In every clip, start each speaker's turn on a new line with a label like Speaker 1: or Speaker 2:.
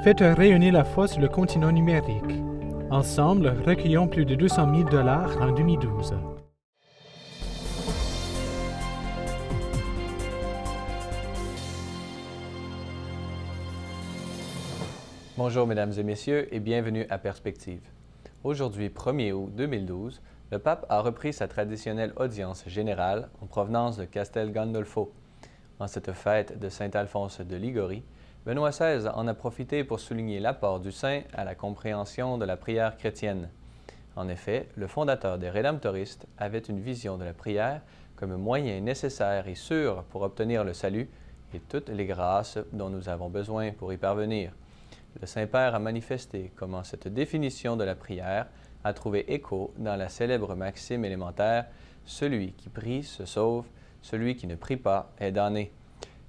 Speaker 1: Faites rayonner la foi sur le continent numérique. Ensemble, recueillons plus de 200 000 $ en 2012.
Speaker 2: Bonjour mesdames et messieurs et bienvenue à Perspective. Aujourd'hui, 1er août 2012, le pape a repris sa traditionnelle audience générale en provenance de Castel Gandolfo. En cette fête de Saint-Alphonse de Liguori, Benoît XVI en a profité pour souligner l'apport du saint à la compréhension de la prière chrétienne. En effet, le fondateur des Rédemptoristes avait une vision de la prière comme moyen nécessaire et sûr pour obtenir le salut et toutes les grâces dont nous avons besoin pour y parvenir. Le Saint-Père a manifesté comment cette définition de la prière a trouvé écho dans la célèbre maxime élémentaire « Celui qui prie se sauve, celui qui ne prie pas est damné ».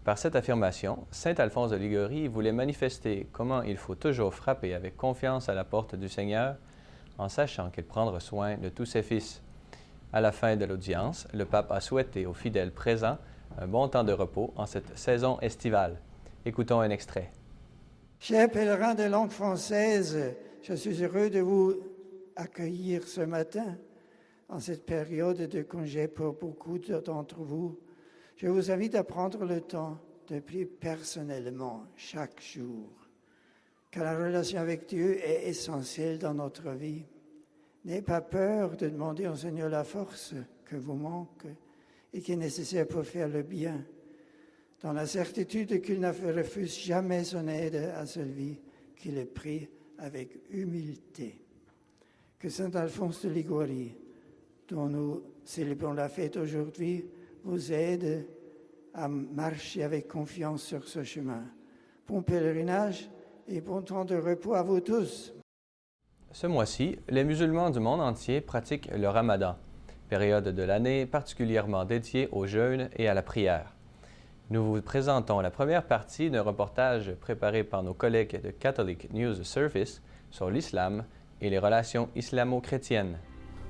Speaker 2: Par cette affirmation, saint Alphonse de Liguori voulait manifester comment il faut toujours frapper avec confiance à la porte du Seigneur, en sachant qu'il prendra soin de tous ses fils. À la fin de l'audience, le pape a souhaité aux fidèles présents un bon temps de repos en cette saison estivale. Écoutons un extrait.
Speaker 3: Chers pèlerins de langue française, je suis heureux de vous accueillir ce matin en cette période de congé pour beaucoup d'entre vous. Je vous invite à prendre le temps de prier personnellement chaque jour, car la relation avec Dieu est essentielle dans notre vie. N'ayez pas peur de demander au Seigneur la force que vous manque et qui est nécessaire pour faire le bien, dans la certitude qu'il ne refuse jamais son aide à celui qui le prie avec humilité. Que saint Alphonse de Liguori, dont nous célébrons la fête aujourd'hui, vous aide à marcher avec confiance sur ce chemin. Bon pèlerinage et bon temps de repos à vous tous.
Speaker 2: Ce mois-ci, les musulmans du monde entier pratiquent le Ramadan, période de l'année particulièrement dédiée au jeûne et à la prière. Nous vous présentons la première partie d'un reportage préparé par nos collègues de Catholic News Service sur l'islam et les relations islamo-chrétiennes.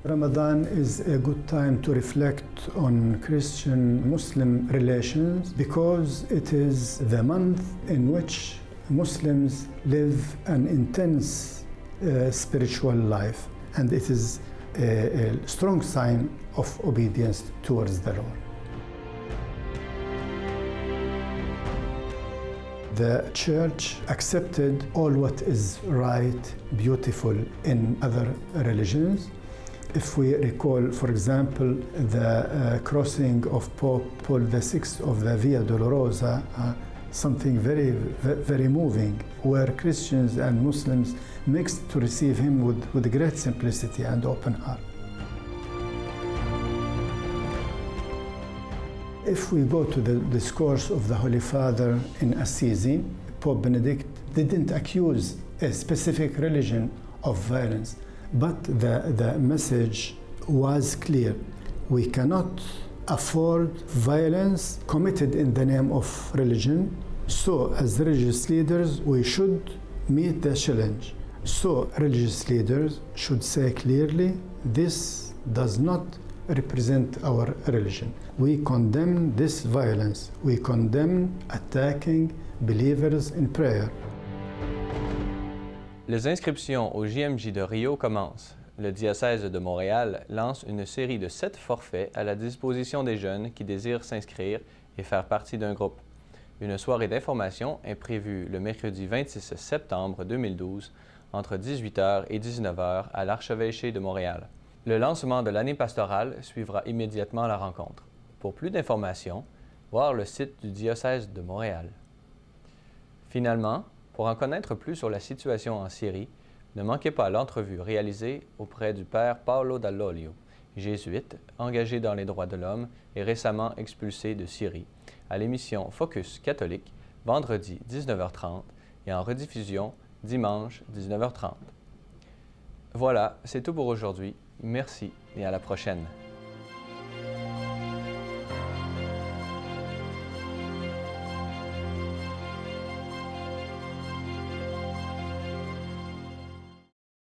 Speaker 4: Ramadan is a good time to reflect on Christian-Muslim relations because it is the month in which Muslims live an intense spiritual life, and it is a strong sign of obedience towards the Lord. The Church accepted all what is right, beautiful in other religions. If we recall, for example, the crossing of Pope Paul VI of the Via Dolorosa, something very moving, where Christians and Muslims mixed to receive him with great simplicity and open heart. If we go to the discourse of the Holy Father in Assisi, Pope Benedict didn't accuse a specific religion of violence, but the message was clear. We cannot afford violence committed in the name of religion. So, as religious leaders, we should meet the challenge. So, religious leaders should say clearly, this does not represent our religion. We condemn this violence. We condemn attacking believers in prayer.
Speaker 2: Les inscriptions au JMJ de Rio commencent. Le diocèse de Montréal lance une série de 7 forfaits à la disposition des jeunes qui désirent s'inscrire et faire partie d'un groupe. Une soirée d'information est prévue le mercredi 26 septembre 2012 entre 18h et 19h à l'Archevêché de Montréal. Le lancement de l'année pastorale suivra immédiatement la rencontre. Pour plus d'informations, voir le site du diocèse de Montréal. Finalement, pour en connaître plus sur la situation en Syrie, ne manquez pas l'entrevue réalisée auprès du père Paolo Dall'Olio, jésuite, engagé dans les droits de l'homme et récemment expulsé de Syrie, à l'émission Focus catholique, vendredi 19h30 et en rediffusion dimanche 19h30. Voilà, c'est tout pour aujourd'hui. Merci et à la prochaine.